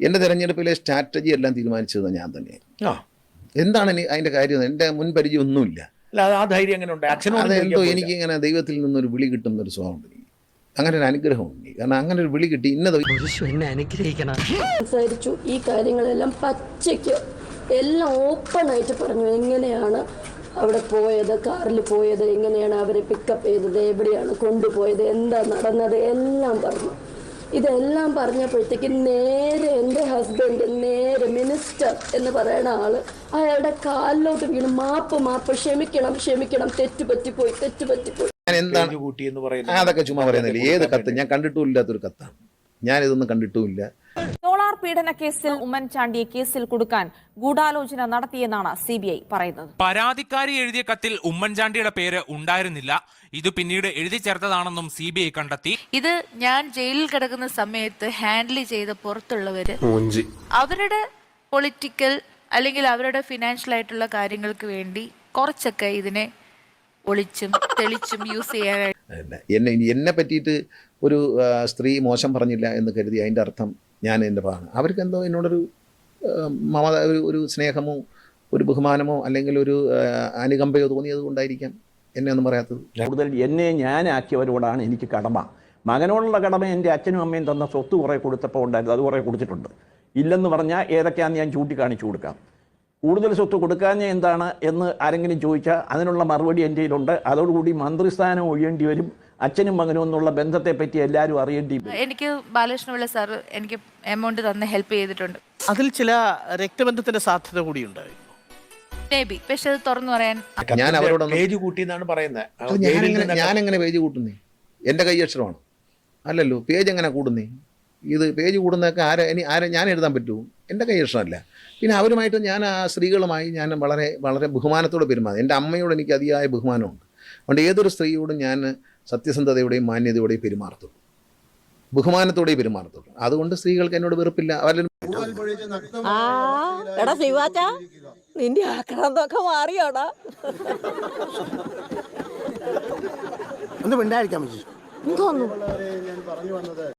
എൻ്റെ തെരഞ്ഞെടുപ്പിലെ സ്ട്രാറ്റജി എല്ലാം തീരുമാനിച്ചത് ഞാൻ തന്നെയാണ്. എന്താണ് അതിൻ്റെ കാര്യം? എൻ്റെ മുൻപരിചയം ഒന്നുമില്ല. ആ ധൈര്യം എങ്ങനെ ഉണ്ട്? അതെന്തോ എനിക്കിങ്ങനെ ദൈവത്തിൽ നിന്നൊരു വിളി കിട്ടുന്നൊരു സ്വഭാവമുണ്ട് എനിക്ക്. അങ്ങനെ ഒരു അനുഗ്രഹമുണ്ട്. കാരണം അങ്ങനെ ഒരു വിളി കിട്ടി ഇന്നത് സംസാരിച്ചു. ഈ കാര്യങ്ങളെല്ലാം പച്ചയ്ക്ക് എല്ലാം ഓപ്പണായിട്ട് പറഞ്ഞു. എങ്ങനെയാണ് അവിടെ പോയത്, കാറിൽ പോയത്, എങ്ങനെയാണ് അവരെ പിക്കപ്പ് ചെയ്തത്, എവിടെയാണ് കൊണ്ടുപോയത്, എന്താ നടന്നത്, എല്ലാം പറഞ്ഞു. ഇതെല്ലാം പറഞ്ഞപ്പോഴത്തേക്ക് നേരെ എൻ്റെ ഹസ്ബൻഡ് നേരെ മിനിസ്റ്റർ എന്ന് പറയുന്ന ആള് അയാളുടെ കാലിലോട്ട് വീണ് മാപ്പ് ക്ഷമിക്കണം, തെറ്റുപറ്റിപ്പോയി. അതൊക്കെ ചുമ്മാ പറയുന്നില്ല. ഏത് കത്ത് ഞാൻ കണ്ടിട്ടുമില്ലാത്തൊരു കത്താണ്. ഞാനിതൊന്നും കണ്ടിട്ടുമില്ല. സോളാർ പീഡന കേസിൽ ഉമ്മൻചാണ്ടിയെ കേസിൽ കൊടുക്കാൻ ഗൂഢാലോചന നടത്തിയെന്നാണ് CBI പറയുന്നത്. പരാതിക്കാരി എഴുതിയ കത്തിൽ ഉമ്മൻചാണ്ടിയുടെ പേര് ഉണ്ടായിരുന്നില്ല. ഇത് പിന്നീട് എഴുതി ചേർത്തതാണെന്നും CBI കണ്ടെത്തി. ഇത് ഞാൻ ജയിലിൽ കിടക്കുന്ന സമയത്ത് ഹാൻഡിൽ ചെയ്ത പുറത്തുള്ളവര് അവരുടെ പൊളിറ്റിക്കൽ അല്ലെങ്കിൽ അവരുടെ ഫിനാൻഷ്യൽ ആയിട്ടുള്ള കാര്യങ്ങൾക്ക് വേണ്ടി കുറച്ചൊക്കെ ഇതിനെ ഒളിച്ചും തെളിച്ചും യൂസ് ചെയ്യാനായിട്ട്. എന്നെ പറ്റിയിട്ട് ഒരു സ്ത്രീ മോശം പറഞ്ഞില്ല എന്ന് കരുതി അതിൻ്റെ അർത്ഥം ഞാൻ എൻ്റെ ഭാഗമാണ്. അവർക്ക് എന്തോ എന്നോടൊരു മമത, ഒരു സ്നേഹമോ ഒരു ബഹുമാനമോ അല്ലെങ്കിൽ ഒരു അനുകമ്പയോ തോന്നിയത് കൊണ്ടായിരിക്കാം എന്നെ ഒന്നും പറയാത്തത്. കൂടുതൽ എന്നെ ഞാനാക്കിയവരോടാണ് എനിക്ക് കടമ. മകനോടുള്ള കടമ എൻ്റെ അച്ഛനും അമ്മയും തന്ന സ്വത്ത് കുറേ കൊടുത്തപ്പോൾ ഉണ്ടായിരുന്നു. അത് കുറേ കൊടുത്തിട്ടുണ്ട്. ഇല്ലെന്ന് പറഞ്ഞാൽ ഏതൊക്കെയാണെന്ന് ഞാൻ ചൂണ്ടിക്കാണിച്ചു കൊടുക്കാം. കൂടുതൽ സ്വത്ത് കൊടുക്കാഞ്ഞ എന്താണ് എന്ന് ആരെങ്കിലും ചോദിച്ചാൽ അതിനുള്ള മറുപടി എൻ്റെ കയ്യിലുണ്ട്. അതോടുകൂടി മന്ത്രിസ്ഥാനം ഒഴിയേണ്ടി വരും. അച്ഛനും മകനും എന്നുള്ള ബന്ധത്തെ പറ്റി എല്ലാവരും അറിയേണ്ടി വരും. എനിക്ക് ബാലകൃഷ്ണപിള്ള സാർ എനിക്ക് എമൗണ്ട് തന്ന് ഹെൽപ്പ് ചെയ്തിട്ടുണ്ട്. അതിൽ ചില രക്തബന്ധത്തിന്റെ സാധ്യത കൂടിയുണ്ട്. മേബി, പക്ഷെ അത് തുറന്നു പറയാൻ ഞാൻ അവരോട് പേജ് കൂട്ടി എന്നാണ് പറയുന്നത്. ഞാനെങ്ങനെ പേജ് കൂട്ടുന്നേ? എൻ്റെ കൈയക്ഷരമാണ് അല്ലല്ലോ. പേജ് എങ്ങനെ കൂടുന്നേ? ഇത് പേജ് കൂടുന്നതൊക്കെ ആരെ ഞാൻ എഴുതാൻ പറ്റുമോ? എൻ്റെ കൈയക്ഷരമല്ല. പിന്നെ അവരുമായിട്ട് ഞാൻ ആ സ്ത്രീകളുമായി ഞാൻ വളരെ വളരെ ബഹുമാനത്തോടെ പെരുമാറും. എൻ്റെ അമ്മയോട് എനിക്ക് അതിയായ ബഹുമാനമുണ്ട്. അതുകൊണ്ട് ഏതൊരു സ്ത്രീയോടും ഞാൻ സത്യസന്ധതയോടെയും മാന്യതയോടെയും പെരുമാറത്തുള്ളൂ, ബഹുമാനത്തോടെയും പെരുമാറത്തുള്ളൂ. അതുകൊണ്ട് സ്ത്രീകൾക്ക് എന്നോട് വെറുപ്പില്ല. നിന്റെ ആക്രാന്തൊക്കെ മാറിയോടാ? ഒന്ന് മിണ്ടായിരിക്കാൻ പറ്റും. എന്തോന്നു